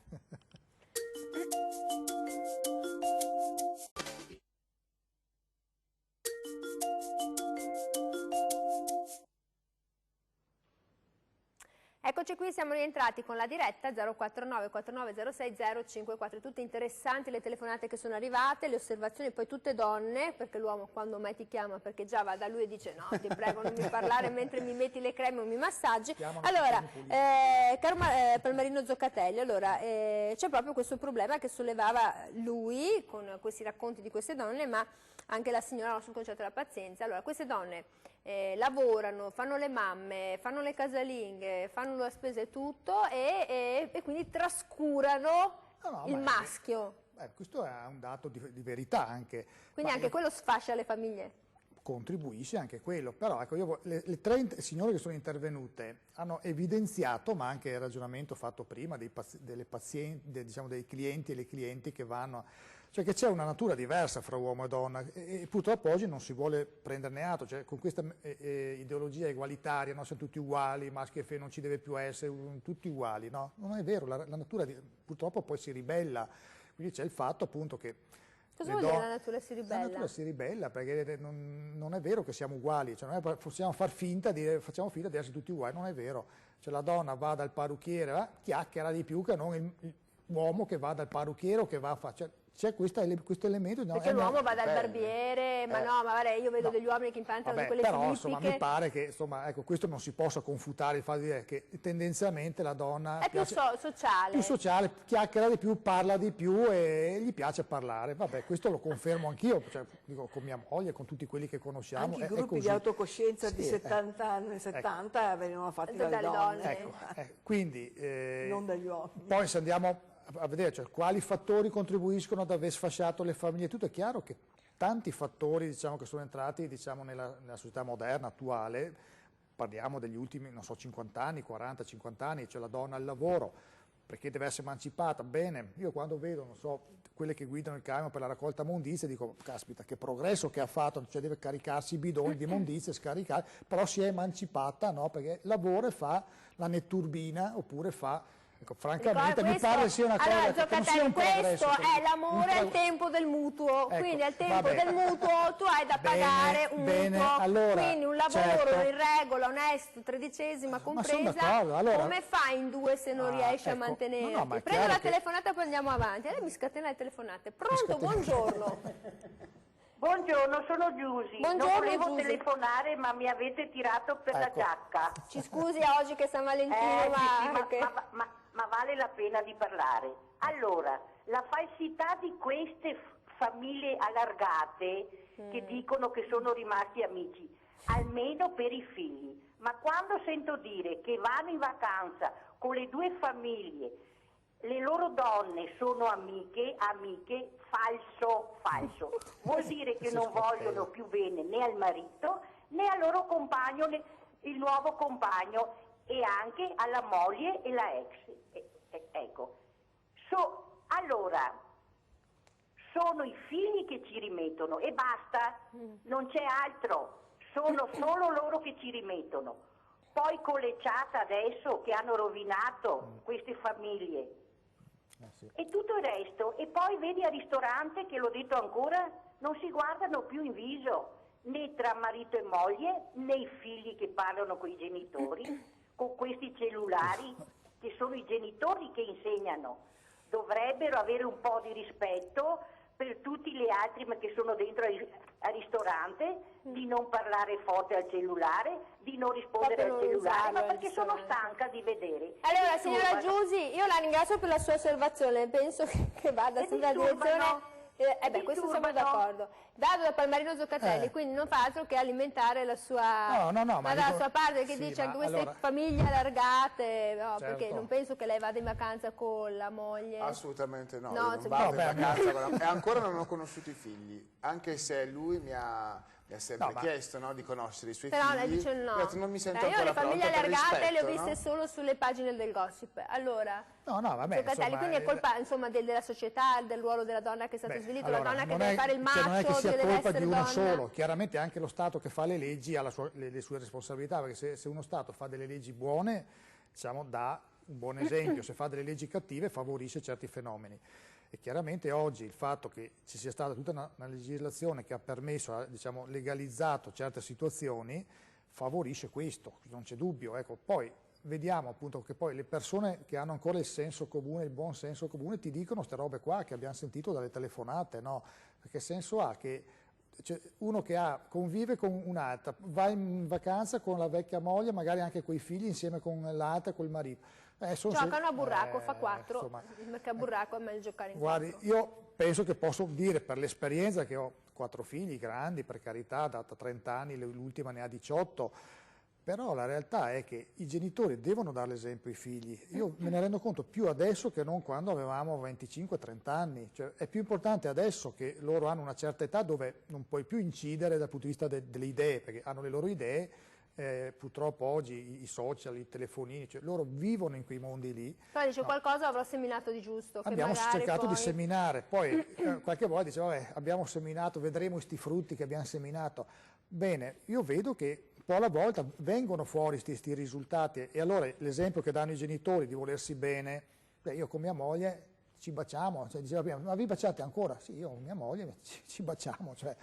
Eccoci qui, siamo rientrati con la diretta 049 4906 054, tutte interessanti le telefonate che sono arrivate, le osservazioni, poi tutte donne, perché l'uomo quando mai ti chiama, perché già va da lui e dice no, ti prego non mi parlare mentre mi metti le creme o mi massaggi. Allora, caro Palmarino Zoccatelli, allora, c'è proprio questo problema che sollevava lui con questi racconti di queste donne, ma anche la signora sul concetto della pazienza. Allora, queste donne lavorano, fanno le mamme, fanno le casalinghe, fanno la spesa e tutto e quindi trascurano il maschio. Questo è un dato di verità anche. Quindi anche quello sfascia le famiglie. Contribuisce anche quello, però ecco, le tre signore che sono intervenute hanno evidenziato, ma anche il ragionamento fatto prima dei clienti e le clienti che vanno, cioè che c'è una natura diversa fra uomo e donna e purtroppo oggi non si vuole prenderne atto, cioè con questa ideologia egualitaria, no? Siamo tutti uguali, maschi e femmine non ci deve più essere, tutti uguali, no? Non è vero, la natura purtroppo poi si ribella, quindi c'è il fatto appunto che cosa vuol dire la natura si ribella? La natura si ribella perché non è vero che siamo uguali, cioè noi possiamo facciamo finta di essere tutti uguali, non è vero. Cioè la donna va dal parrucchiere, chiacchiera di più che non l'uomo che va dal parrucchiere o che va a fare. C'è questo elemento. No, perché l'uomo va dal barbiere, ma no, ma guarda, io vedo degli uomini che impiantano quelle però, filippiche. insomma, mi pare che ecco, questo non si possa confutare il fatto di dire che tendenzialmente la donna è più sociale. Più sociale, chiacchiera di più, parla di più e gli piace parlare. Vabbè, questo lo confermo anch'io, cioè, dico, con mia moglie, con tutti quelli che conosciamo. Anche i gruppi di autocoscienza di 70 anni, 70 venivano fatti dalle donne. Ecco, quindi, non dagli uomini. Poi se andiamo a vedere, cioè, quali fattori contribuiscono ad aver sfasciato le famiglie, tutto è chiaro che tanti fattori, diciamo, che sono entrati, diciamo, nella società moderna, attuale, parliamo degli ultimi, non so, 50 anni, 40, 50 anni, cioè la donna al lavoro, perché deve essere emancipata. Bene, io quando vedo, non so, quelle che guidano il camion per la raccolta mondizia, dico, caspita, che progresso che ha fatto, cioè deve caricarsi i bidoni di mondizia, scaricare, però si è emancipata, no, perché lavora e fa la netturbina, oppure fa... Ecco, francamente mi pare sia una cosa allora, che non sia un progresso. Questo è l'amore al tempo del mutuo, ecco, quindi al tempo del mutuo tu hai da pagare un mutuo, allora, quindi un lavoro in regola, onesto, tredicesima compresa, allora, come fai in due se non riesci a mantenerti? Prendo la telefonata e poi andiamo avanti. Lei mi scatena le telefonate. Pronto, buongiorno. Buongiorno, sono Giusy. Buongiorno, Non volevo Giusy. telefonare, ma mi avete tirato per la giacca. Ci scusi oggi che è San Valentino, Sì, ma vale la pena di parlare. Allora, la falsità di queste famiglie allargate che dicono che sono rimasti amici, almeno per i figli. Ma quando sento dire che vanno in vacanza con le due famiglie, le loro donne sono amiche, falso. Vuol dire che non vogliono più bene né al marito né al loro compagno, né il nuovo compagno, e anche alla moglie e la ex. Ecco. Allora, sono i figli che ci rimettono e basta, non c'è altro, sono solo loro che ci rimettono. Poi con le chat adesso che hanno rovinato queste famiglie. E tutto il resto, e poi vedi al ristorante, che l'ho detto ancora, non si guardano più in viso, né tra marito e moglie, né i figli che parlano con i genitori, con questi cellulari, che sono i genitori che insegnano. Dovrebbero avere un po' di rispetto per tutti gli altri che sono dentro al ristorante, di non parlare forte al cellulare, di non rispondere al cellulare, ma perché sono stanca di vedere. Allora, signora Giusy, io la ringrazio per la sua osservazione, penso che vada sulla direzione... questo siamo d'accordo. Vado da Palmarino Zoccatelli, quindi non fa altro che alimentare la sua, la sua parte, che dice anche queste famiglie allargate, perché non penso che lei vada in vacanza con la moglie. Assolutamente no, non vado in vacanza e ancora non ho conosciuto i figli, anche se lui mi ha sempre chiesto di conoscere i suoi figli. Però lei dice no. Ho detto, non mi sento io ancora le famiglie pronta per allargate le ho rispetto, viste solo sulle pagine del gossip. Allora, vabbè, quindi è colpa della società, del ruolo della donna che è stato svilito, allora, la donna che deve fare il macio, non è che sia deve colpa essere di uno donna. solo, chiaramente anche lo Stato che fa le leggi ha le sue responsabilità, perché se uno Stato fa delle leggi buone, diciamo, dà un buon esempio, se fa delle leggi cattive favorisce certi fenomeni. E chiaramente oggi il fatto che ci sia stata tutta una legislazione che ha permesso, diciamo, legalizzato certe situazioni, favorisce questo, non c'è dubbio. Ecco, poi vediamo appunto che poi le persone che hanno ancora il senso comune, il buon senso comune, ti dicono queste robe qua che abbiamo sentito dalle telefonate, no? Perché senso ha che uno che convive con un'altra, va in vacanza con la vecchia moglie, magari anche coi figli, insieme con l'altra, col marito. Giocano a burraco, fa 4, perché a burraco è meglio giocare in 4. Guardi, io penso che posso dire per l'esperienza che ho 4 figli grandi, per carità, da 30 anni, l'ultima ne ha 18, però la realtà è che i genitori devono dare l'esempio ai figli. Io me ne rendo conto più adesso che non quando avevamo 25-30 anni. Cioè, è più importante adesso che loro hanno una certa età dove non puoi più incidere dal punto di vista delle idee, perché hanno le loro idee. Purtroppo oggi i social, i telefonini, cioè loro vivono in quei mondi lì. Però dice qualcosa avrò seminato di giusto. Abbiamo cercato di seminare, poi qualche volta dice vabbè, abbiamo seminato, vedremo questi frutti che abbiamo seminato. Bene, io vedo che un po' alla volta vengono fuori questi risultati, e allora l'esempio che danno i genitori di volersi bene, io con mia moglie ci baciamo, cioè diceva prima, ma vi baciate ancora? Sì, io con mia moglie ci baciamo. Cioè.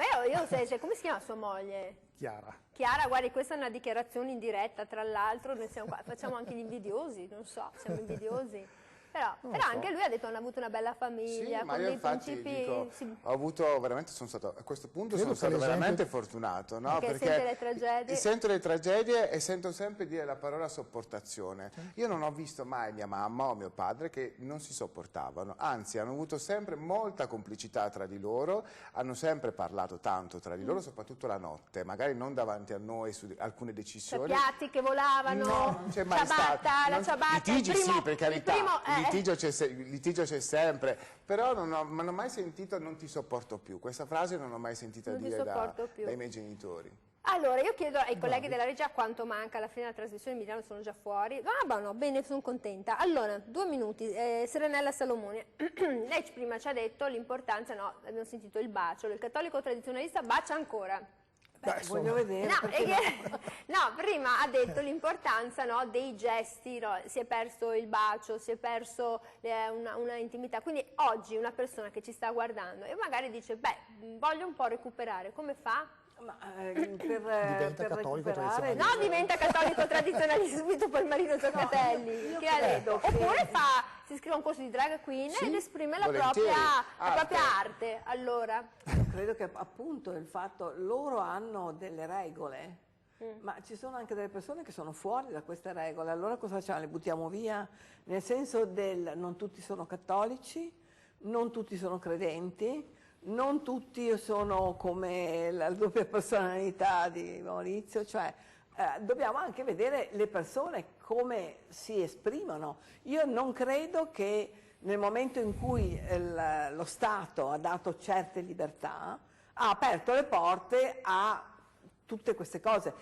Come si chiama sua moglie? Chiara. Chiara, guardi, questa è una dichiarazione in diretta, tra l'altro noi siamo qua, facciamo anche gli invidiosi, non so, siamo invidiosi. Però anche lui ha detto che hanno avuto una bella famiglia, sì, con dei principi... Dico, ho avuto veramente, sono stato, a questo punto sono stato veramente fortunato, no? Perché sente le tragedie. Sento le tragedie e sento sempre dire la parola sopportazione. Io non ho visto mai mia mamma o mio padre che non si sopportavano, anzi hanno avuto sempre molta complicità tra di loro, hanno sempre parlato tanto tra di loro, soprattutto la notte, magari non davanti a noi su alcune decisioni. Cioè, piatti che volavano, no, non c'è mai la ciabatta, litigi sì, per carità. Il litigio c'è sempre, però non ho mai sentito non ti sopporto più, questa frase non l'ho mai sentita dire dai miei genitori. Allora io chiedo ai colleghi della regia quanto manca alla fine della trasmissione, Milano sono già fuori, bene, sono contenta. Allora, 2 minuti, Serenella Salomone, lei prima ci ha detto l'importanza, abbiamo sentito il bacio, il cattolico tradizionalista bacia ancora. Voglio vedere. Prima ha detto l'importanza dei gesti, si è perso il bacio, si è perso una intimità. Quindi oggi una persona che ci sta guardando e magari dice, voglio un po' recuperare, come fa? Ma, Diventa cattolico recuperare... No, diventa cattolico tradizionalista subito Palmarino Zoccatelli, che ha detto. Oppure si iscrive a un corso di drag queen ed esprime la propria arte. Allora, credo che appunto il fatto, loro hanno delle regole, ma ci sono anche delle persone che sono fuori da queste regole, allora cosa facciamo? Le buttiamo via? Nel senso non tutti sono cattolici, non tutti sono credenti, non tutti sono come la doppia personalità di Maurizio, cioè dobbiamo anche vedere le persone come si esprimono. Io non credo che nel momento in cui lo Stato ha dato certe libertà, ha aperto le porte a tutte queste cose.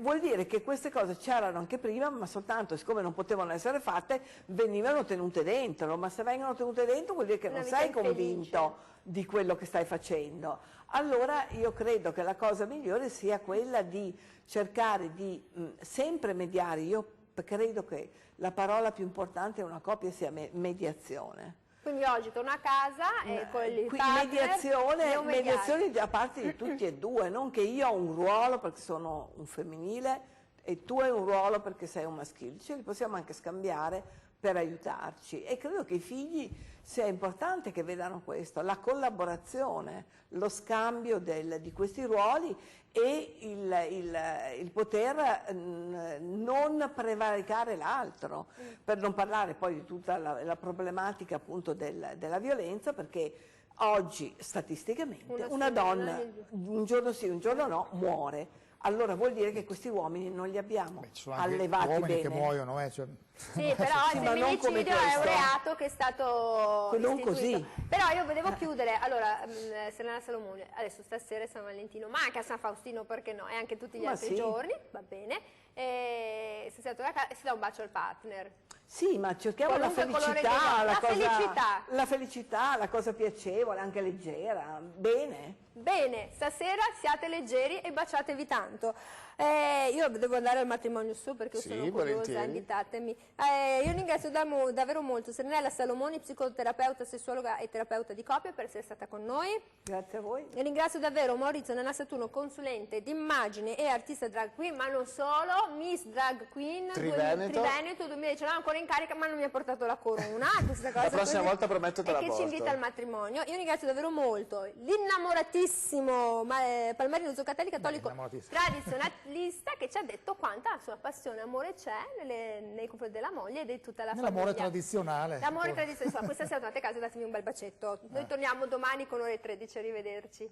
Vuol dire che queste cose c'erano anche prima, ma soltanto, siccome non potevano essere fatte, venivano tenute dentro. Ma se vengono tenute dentro vuol dire che non sei convinto di quello che stai facendo. Allora io credo che la cosa migliore sia quella di cercare di sempre mediare. Io credo che la parola più importante in una coppia sia mediazione. quindi oggi torno a casa e con il partner mediazione da parte di tutti e due, non che io ho un ruolo perché sono un femminile e tu hai un ruolo perché sei un maschile, ce li possiamo anche scambiare per aiutarci e credo che i figli sia importante che vedano questo, la collaborazione, lo scambio di questi ruoli e il poter non prevaricare l'altro, per non parlare poi di tutta la problematica appunto della violenza, perché oggi statisticamente una donna un giorno sì, un giorno no, muore. Allora vuol dire che questi uomini non li abbiamo allevati bene. Uomini che muoiono, cioè. Sì, però il femminicidio è un reato che è stato non istituito. Così. Però io devo chiudere, allora, Serena Salomone, adesso stasera è San Valentino, ma anche a San Faustino, perché no? E anche tutti gli altri giorni, va bene. E se si dà un bacio al partner. Sì, ma cerchiamo la felicità, la felicità, la cosa piacevole, anche leggera, bene. Bene, stasera siate leggeri e baciatevi tanto. Io devo andare al matrimonio su perché sono curiosa, invitatemi. Io ringrazio davvero molto Serenella Salomoni, psicoterapeuta, sessuologa e terapeuta di coppia, per essere stata con noi. Grazie a voi. E ringrazio davvero Maurizio Nana Saturno, consulente d'immagine e artista drag queen, ma non solo, Miss Drag Queen Triveneto 2019, ancora in carica, ma non mi ha portato la corona. Questa cosa la prossima volta prometto te la porto. Che ci invita al matrimonio. Io ringrazio davvero molto l'innamoratissimo Palmarino Zoccatelli, cattolico tradizionalista, che ci ha detto quanta sua passione e amore c'è nei confronti della moglie e di tutta la famiglia. L'amore tradizionale. L'amore tradizionale. Questa sera tornate a casa e datemi un bel bacetto. Noi torniamo domani con ore 13, arrivederci.